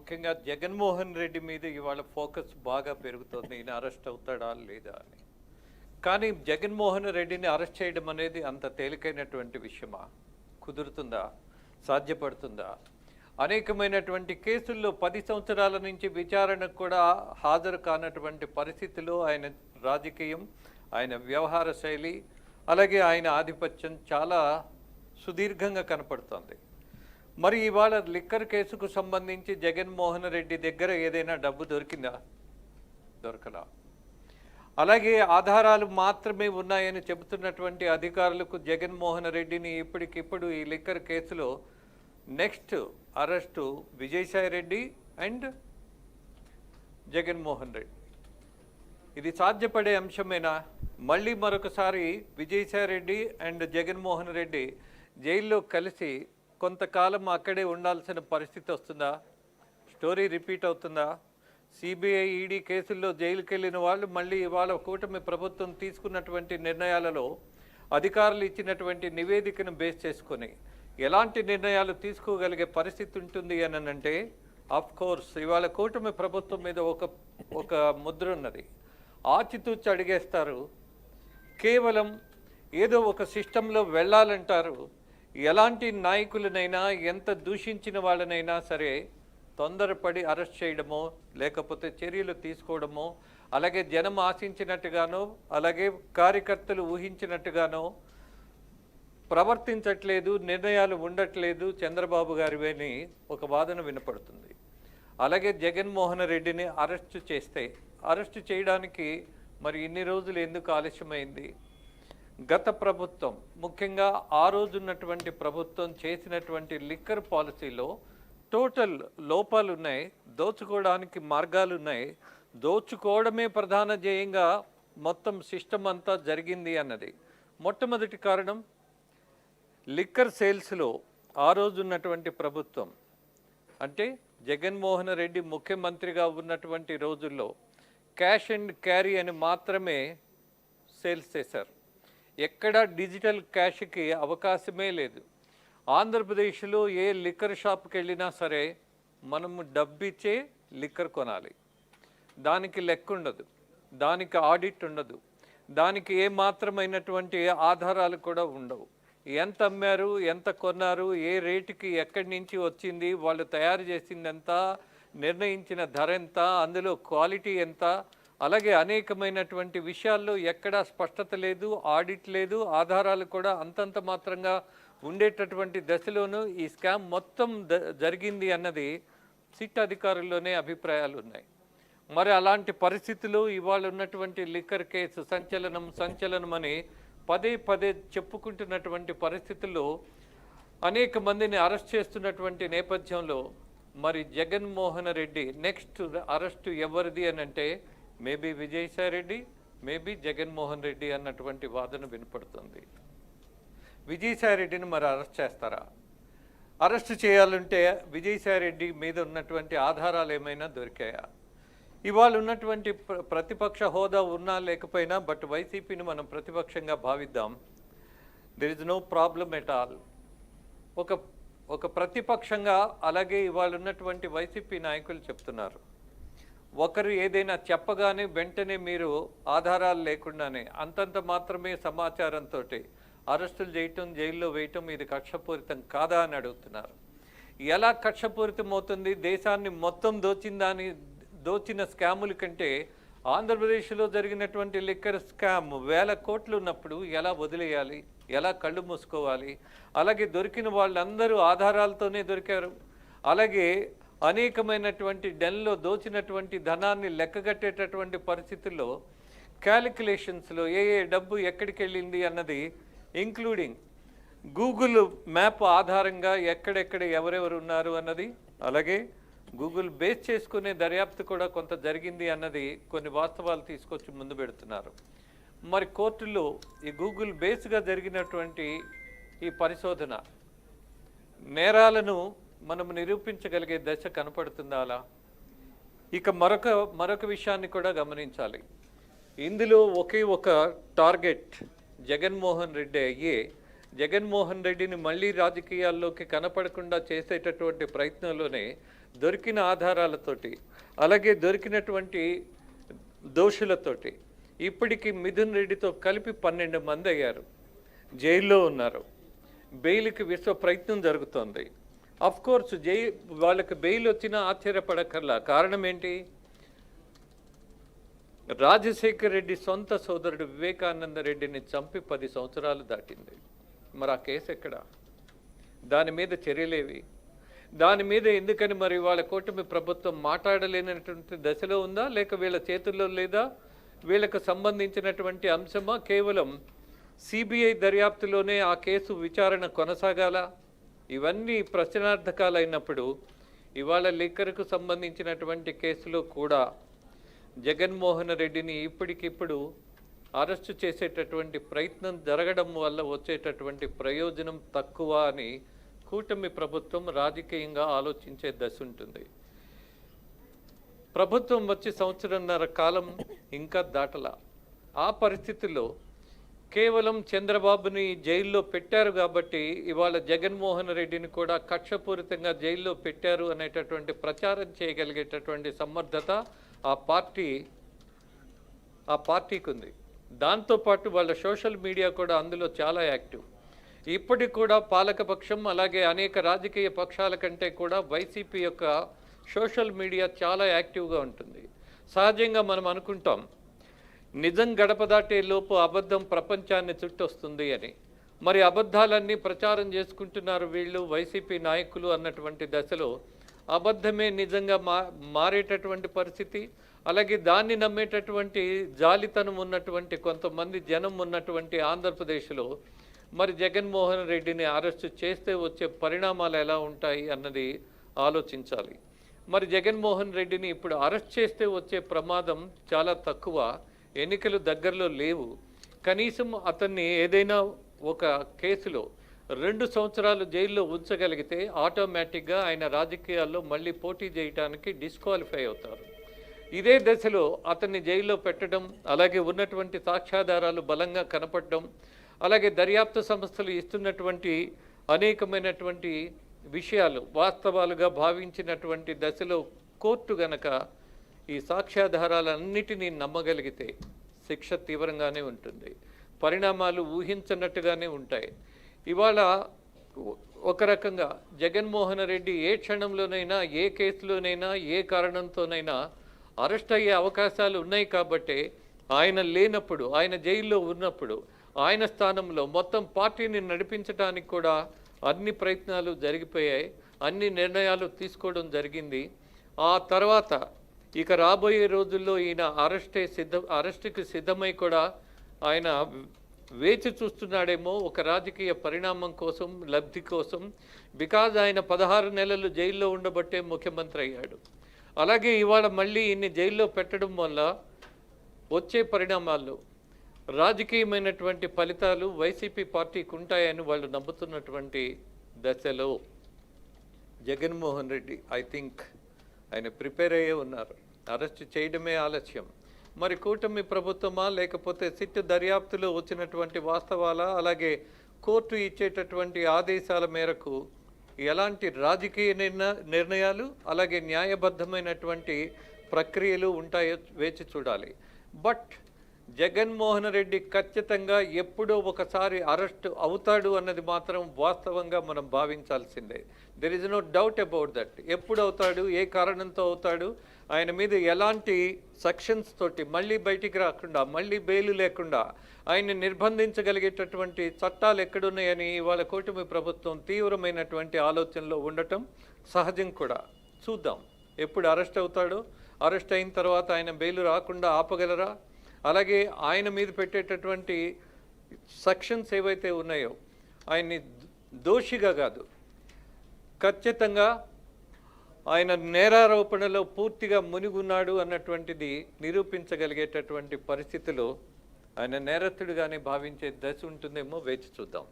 ముఖ్యంగా జగన్మోహన్ రెడ్డి మీద ఇవాళ ఫోకస్ బాగా పెరుగుతోంది. ఈయన అరెస్ట్ అవుతాడా లేదా అని. కానీ జగన్మోహన్ రెడ్డిని అరెస్ట్ చేయడం అనేది అంత తేలికైనటువంటి విషయమా? కుదురుతుందా? సాధ్యపడుతుందా? అనేకమైనటువంటి కేసుల్లో 10 సంవత్సరాల నుంచి విచారణకు కూడా హాజరు కానటువంటి పరిస్థితిలో ఆయన రాజకీయం, ఆయన వ్యవహార శైలి, అలాగే ఆయన ఆధిపత్యం చాలా సుదీర్ఘంగా కనపడుతోంది. మరి ఇవాళ లిక్కర్ కేసుకు సంబంధించి జగన్మోహన్ రెడ్డి దగ్గర ఏదైనా డబ్బు దొరికిందా? దొరకలా. అలాగే ఆధారాలు మాత్రమే ఉన్నాయని చెబుతున్నటువంటి అధికారులకు జగన్మోహన్ రెడ్డిని ఇప్పటికిప్పుడు ఈ లిక్కర్ కేసులో next arrest Vijayasai Reddy and Jaganmohan Reddy. ఇది సాధ్యపడే అంశమేనా? మళ్ళీ మరొకసారి విజయసాయి రెడ్డి అండ్ జగన్మోహన్ రెడ్డి జైల్లో కలిసి కొంతకాలం అక్కడే ఉండాల్సిన పరిస్థితి వస్తుందా? స్టోరీ రిపీట్ అవుతుందా? సిబిఐ, ఈడీ కేసుల్లో జైలుకి వెళ్ళిన వాళ్ళు మళ్ళీ ఇవాళ కూటమి ప్రభుత్వం తీసుకున్నటువంటి నిర్ణయాలలో అధికారులు ఇచ్చినటువంటి నివేదికను బేస్ చేసుకొని ఎలాంటి నిర్ణయాలు తీసుకోగలిగే పరిస్థితి ఉంటుంది అని అంటే, ఆఫ్ కోర్స్ ఇవాళ కూటమి ప్రభుత్వం మీద ఒక ముద్ర ఉన్నది. ఆచితూచి అడిగేస్తారు. కేవలం ఏదో ఒక సిస్టంలో వెళ్ళాలంటారు. ఎలాంటి నాయకులనైనా, ఎంత దూషించిన వాళ్ళనైనా సరే తొందరపడి అరెస్ట్ చేయడమో, లేకపోతే చర్యలు తీసుకోవడమో, అలాగే జనం ఆశించినట్టుగానో, అలాగే కార్యకర్తలు ఊహించినట్టుగానో ప్రవర్తించట్లేదు, నిర్ణయాలు ఉండట్లేదు చంద్రబాబు గారివేని ఒక వాదన వినపడుతుంది. అలాగే జగన్మోహన్ రెడ్డిని అరెస్టు చేయడానికి మరి ఇన్ని రోజులు ఎందుకు ఆలస్యమైంది? గత ప్రభుత్వం, ముఖ్యంగా ఆ రోజు ఉన్నటువంటి ప్రభుత్వం చేసినటువంటి లిక్కర్ పాలసీలో టోటల్ లోపాలు ఉన్నాయి, దోచుకోవడానికి మార్గాలు ఉన్నాయి, దోచుకోవడమే ప్రధాన ధ్యేయంగా మొత్తం సిస్టమ్ అంతా జరిగింది అన్నది. మొట్టమొదటి కారణం, లిక్కర్ సేల్స్లో ఆ రోజు ఉన్నటువంటి ప్రభుత్వం, అంటే జగన్మోహన్ రెడ్డి ముఖ్యమంత్రిగా ఉన్నటువంటి రోజుల్లో క్యాష్ అండ్ క్యారీ అని మాత్రమే సేల్స్ చేశారు. ఎక్కడా డిజిటల్ క్యాష్కి అవకాశమే లేదు. ఆంధ్రప్రదేశ్లో ఏ లిక్కర్ షాప్కి వెళ్ళినా సరే మనము డబ్బిచ్చే లిక్కర్ కొనాలి. దానికి లెక్క ఉండదు, దానికి ఆడిట్ ఉండదు, దానికి ఏ మాత్రమైనటువంటి ఆధారాలు కూడా ఉండవు. ఎంత అమ్మారు, ఎంత కొన్నారు, ఏ రేటుకి ఎక్కడి నుంచి వచ్చింది, వాళ్ళు తయారు చేసింది ఎంత, నిర్ణయించిన ధర ఎంత, అందులో క్వాలిటీ ఎంత, అలాగే అనేకమైనటువంటి విషయాల్లో ఎక్కడా స్పష్టత లేదు, ఆడిట్ లేదు, ఆధారాలు కూడా అంతంత మాత్రంగా ఉండేటటువంటి దశలోనూ ఈ స్కామ్ మొత్తం జరిగింది అన్నది సిట్ అధికారుల్లోనే అభిప్రాయాలు ఉన్నాయి. మరి అలాంటి పరిస్థితులు ఇవాళ ఉన్నటువంటి లిక్కర్ కేసు సంచలనం అని పదే పదే చెప్పుకుంటున్నటువంటి పరిస్థితుల్లో అనేక మందిని అరెస్ట్ చేస్తున్నటువంటి నేపథ్యంలో మరి జగన్మోహన్ రెడ్డి నెక్స్ట్ అరెస్టు ఎవరిది అని అంటే మేబీ విజయసాయి రెడ్డి, మేబీ జగన్మోహన్ రెడ్డి అన్నటువంటి వాదన వినపడుతుంది. విజయసాయి రెడ్డిని మరి అరెస్ట్ చేస్తారా? అరెస్ట్ చేయాలంటే విజయసాయి రెడ్డి మీద ఉన్నటువంటి ఆధారాలు ఏమైనా దొరికాయా? ఇవాళ ఉన్నటువంటి ప్రతిపక్ష హోదా ఉన్నా లేకపోయినా, బట్ వైసీపీని మనం ప్రతిపక్షంగా భావిద్దాం. There is no problem at all. ఒక ప్రతిపక్షంగా అలాగే ఇవాళ ఉన్నటువంటి వైసీపీ నాయకులు చెప్తున్నారు, ఒకరు ఏదైనా చెప్పగానే వెంటనే మీరు ఆధారాలు లేకుండానే అంతంత మాత్రమే సమాచారంతో అరెస్టులు చేయటం, జైల్లో వేయటం ఇది కక్షపూరితం కాదా అని అడుగుతున్నారు. ఎలా కక్షపూరితం అవుతుంది? దేశాన్ని మొత్తం దోచిన స్కాముల కంటే ఆంధ్రప్రదేశ్లో జరిగినటువంటి లిక్కర్ స్కామ్ 1000 కోట్లు ఉన్నప్పుడు ఎలా వదిలేయాలి, ఎలా కళ్ళు మూసుకోవాలి? అలాగే దొరికిన వాళ్ళందరూ ఆధారాలతోనే దొరికారు. అలాగే అనేకమైనటువంటి డెన్లో దోచినటువంటి ధనాన్ని లెక్కగట్టేటటువంటి పరిస్థితుల్లో క్యాలిక్యులేషన్స్లో ఏ డబ్బు ఎక్కడికి వెళ్ళింది అన్నది, ఇంక్లూడింగ్ గూగుల్ మ్యాప్ ఆధారంగా ఎక్కడెక్కడ ఎవరెవరు ఉన్నారు అన్నది, అలాగే గూగుల్ బేస్ చేసుకునే దర్యాప్తు కూడా కొంత జరిగింది అన్నది కొన్ని వాస్తవాలు తీసుకొచ్చి ముందు పెడుతున్నారు. మరి కోర్టులో ఈ గూగుల్ బేస్గా జరిగినటువంటి ఈ పరిశోధన నేరాలను మనం నిరూపించగలిగే దశ కనపడుతుందా? అలా ఇక మరొక విషయాన్ని కూడా గమనించాలి. ఇందులో ఒక టార్గెట్ జగన్మోహన్ రెడ్డి అయ్యే జగన్మోహన్ రెడ్డిని మళ్ళీ రాజకీయాల్లోకి కనపడకుండా చేసేటటువంటి ప్రయత్నంలోనే దొరికిన ఆధారాలతోటి అలాగే దొరికినటువంటి దోషులతోటి ఇప్పటికి మిథున్ రెడ్డితో కలిపి 12 మంది అయ్యారు, జైల్లో ఉన్నారు. బెయిల్కి విశ్వ ప్రయత్నం జరుగుతోంది. అఫ్ కోర్స్ వాళ్ళకి బెయిల్ వచ్చినా ఆశ్చర్యపడక్కర్లా. కారణం ఏంటి? రాజశేఖర్ రెడ్డి సొంత సోదరుడు వివేకానంద రెడ్డిని చంపి 10 సంవత్సరాలు దాటింది. మరి ఆ కేసు ఎక్కడ? దాని మీద చర్యలేవి? దాని మీద ఎందుకని మరి వాళ్ళ కూటమి ప్రభుత్వం మాట్లాడలేనటువంటి దశలో ఉందా, లేక వీళ్ళ చేతుల్లో లేదా? వీళ్ళకు సంబంధించినటువంటి అంశమా? కేవలం సిబిఐ దర్యాప్తులోనే ఆ కేసు విచారణ కొనసాగాల? ఇవన్నీ ప్రశ్నార్థకాలైనప్పుడు ఇవాళ లిక్కర్కు సంబంధించినటువంటి కేసులో కూడా జగన్మోహన్ రెడ్డిని ఇప్పటికిప్పుడు అరెస్టు చేసేటటువంటి ప్రయత్నం జరగడం వల్ల వచ్చేటటువంటి ప్రయోజనం తక్కువ అని కూటమి ప్రభుత్వం రాజకీయంగా ఆలోచించే దశ ఉంటుంది. ప్రభుత్వం వచ్చి 1.5 సంవత్సరాల కాలం ఇంకా దాటల. ఆ పరిస్థితుల్లో కేవలం చంద్రబాబుని జైల్లో పెట్టారు కాబట్టి ఇవాళ జగన్మోహన్ రెడ్డిని కూడా కక్షపూరితంగా జైల్లో పెట్టారు అనేటటువంటి ప్రచారం చేయగలిగేటటువంటి సమర్థత ఆ పార్టీకి ఉంది. దాంతోపాటు వాళ్ళ సోషల్ మీడియా కూడా అందులో చాలా యాక్టివ్. ఇప్పటికి కూడా పాలకపక్షం అలాగే అనేక రాజకీయ పక్షాల కంటే కూడా వైసీపీ యొక్క సోషల్ మీడియా చాలా యాక్టివ్గా ఉంటుంది. సహజంగా మనం అనుకుంటాం నిజం గడప దాటే లోపు అబద్ధం ప్రపంచాన్ని చుట్టొస్తుంది అని. మరి అబద్ధాలన్నీ ప్రచారం చేసుకుంటున్నారు వీళ్ళు వైసీపీ నాయకులు అన్నటువంటి దశలో అబద్ధమే నిజంగా మారేటటువంటి పరిస్థితి, అలాగే దాన్ని నమ్మేటటువంటి జాలితనం ఉన్నటువంటి కొంతమంది జనం ఉన్నటువంటి ఆంధ్రప్రదేశ్లో మరి జగన్మోహన్ రెడ్డిని అరెస్టు చేస్తే వచ్చే పరిణామాలు ఎలా ఉంటాయి అన్నది ఆలోచించాలి. మరి జగన్మోహన్ రెడ్డిని ఇప్పుడు అరెస్ట్ చేస్తే వచ్చే ప్రమాదం చాలా తక్కువ. ఎన్నికలు దగ్గరలో లేవు. కనీసం అతన్ని ఏదైనా ఒక కేసులో 2 సంవత్సరాలు జైల్లో ఉంచగలిగితే ఆటోమేటిక్గా ఆయన రాజకీయాల్లో మళ్ళీ పోటీ చేయడానికి డిస్క్వాలిఫై అవుతారు. ఇదే దశలో అతన్ని జైల్లో పెట్టడం, అలాగే ఉన్నటువంటి సాక్ష్యాధారాలు బలంగా కనపడడం, అలాగే దర్యాప్తు సంస్థలు ఇస్తున్నటువంటి అనేకమైనటువంటి విషయాలు వాస్తవాలుగా భావించినటువంటి దశలో కోర్టు గనక ఈ సాక్ష్యాధారాలన్నిటినీ నమ్మగలిగితే శిక్ష తీవ్రంగానే ఉంటుంది. పరిణామాలు ఊహించనట్టుగానే ఉంటాయి. ఇవాళ ఒక రకంగా జగన్మోహన్ రెడ్డి ఏ క్షణంలోనైనా ఏ కేసులోనైనా ఏ కారణంతోనైనా అరెస్ట్ అయ్యే అవకాశాలు ఉన్నాయి. కాబట్టి ఆయన లేనప్పుడు, ఆయన జైల్లో ఉన్నప్పుడు ఆయన స్థానంలో మొత్తం పార్టీని నడిపించడానికి కూడా అన్ని ప్రయత్నాలు జరిగిపోయాయి, అన్ని నిర్ణయాలు తీసుకోవడం జరిగింది. ఆ తర్వాత ఇక రాబోయే రోజుల్లో ఈయన అరెస్టుకి సిద్ధమై కూడా ఆయన వేచి చూస్తున్నాడేమో ఒక రాజకీయ పరిణామం కోసం, లబ్ధి కోసం. బికాజ్ ఆయన 16 నెలలు జైల్లో ఉండబట్టే ముఖ్యమంత్రి అయ్యాడు. అలాగే ఇవాళ మళ్ళీ ఇన్ని జైల్లో పెట్టడం వల్ల వచ్చే పరిణామాల్లో రాజకీయమైనటువంటి ఫలితాలు వైసీపీ పార్టీకి ఉంటాయని వాళ్ళు నమ్ముతున్నటువంటి దశలో జగన్మోహన్ రెడ్డి ఐ థింక్ ఆయన ప్రిపేర్ అయ్యే ఉన్నారు. అరెస్ట్ చేయడమే ఆలస్యం. మరి కూటమి ప్రభుత్వమా లేకపోతే సిట్ దర్యాప్తులో వచ్చినటువంటి వాస్తవాలా, అలాగే కోర్టు ఇచ్చేటటువంటి ఆదేశాల మేరకు ఎలాంటి రాజకీయ నిర్ణయాలు అలాగే న్యాయబద్ధమైనటువంటి ప్రక్రియలు ఉంటాయో వేచి చూడాలి. బట్ జగన్మోహన్ రెడ్డి ఖచ్చితంగా ఎప్పుడో ఒకసారి అరెస్ట్ అవుతాడు అన్నది మాత్రం వాస్తవంగా మనం భావించాల్సిందే. There is no doubt about that. ఎప్పుడు అవుతాడు, ఏ కారణంతో అవుతాడు, ఆయన మీద ఎలాంటి సెక్షన్స్ తోటి మళ్ళీ బయటికి రాకుండా, మళ్ళీ బెయిల్ లేకుండా ఆయన్ని నిర్బంధించగలిగేటటువంటి చట్టాలు ఎక్కడున్నాయని ఇవాళ కూటమి ప్రభుత్వం తీవ్రమైనటువంటి ఆలోచనలో ఉండటం సహజం కూడా. చూద్దాం ఎప్పుడు అరెస్ట్ అవుతాడో. అరెస్ట్ అయిన తర్వాత ఆయన బెయిల్ రాకుండా ఆపగలరా? అలాగే ఆయన మీద పెట్టేటటువంటి సెక్షన్స్ ఏవైతే ఉన్నాయో ఆయన్ని దోషిగా కాదు, ఖచ్చితంగా ఆయన నేరారోపణలో పూర్తిగా మునిగున్నాడు అన్నటువంటిది నిరూపించగలిగేటటువంటి పరిస్థితిలో ఆయన నేరస్తుడిగానే భావించే దశ ఉంటుందేమో వేచి చూద్దాం.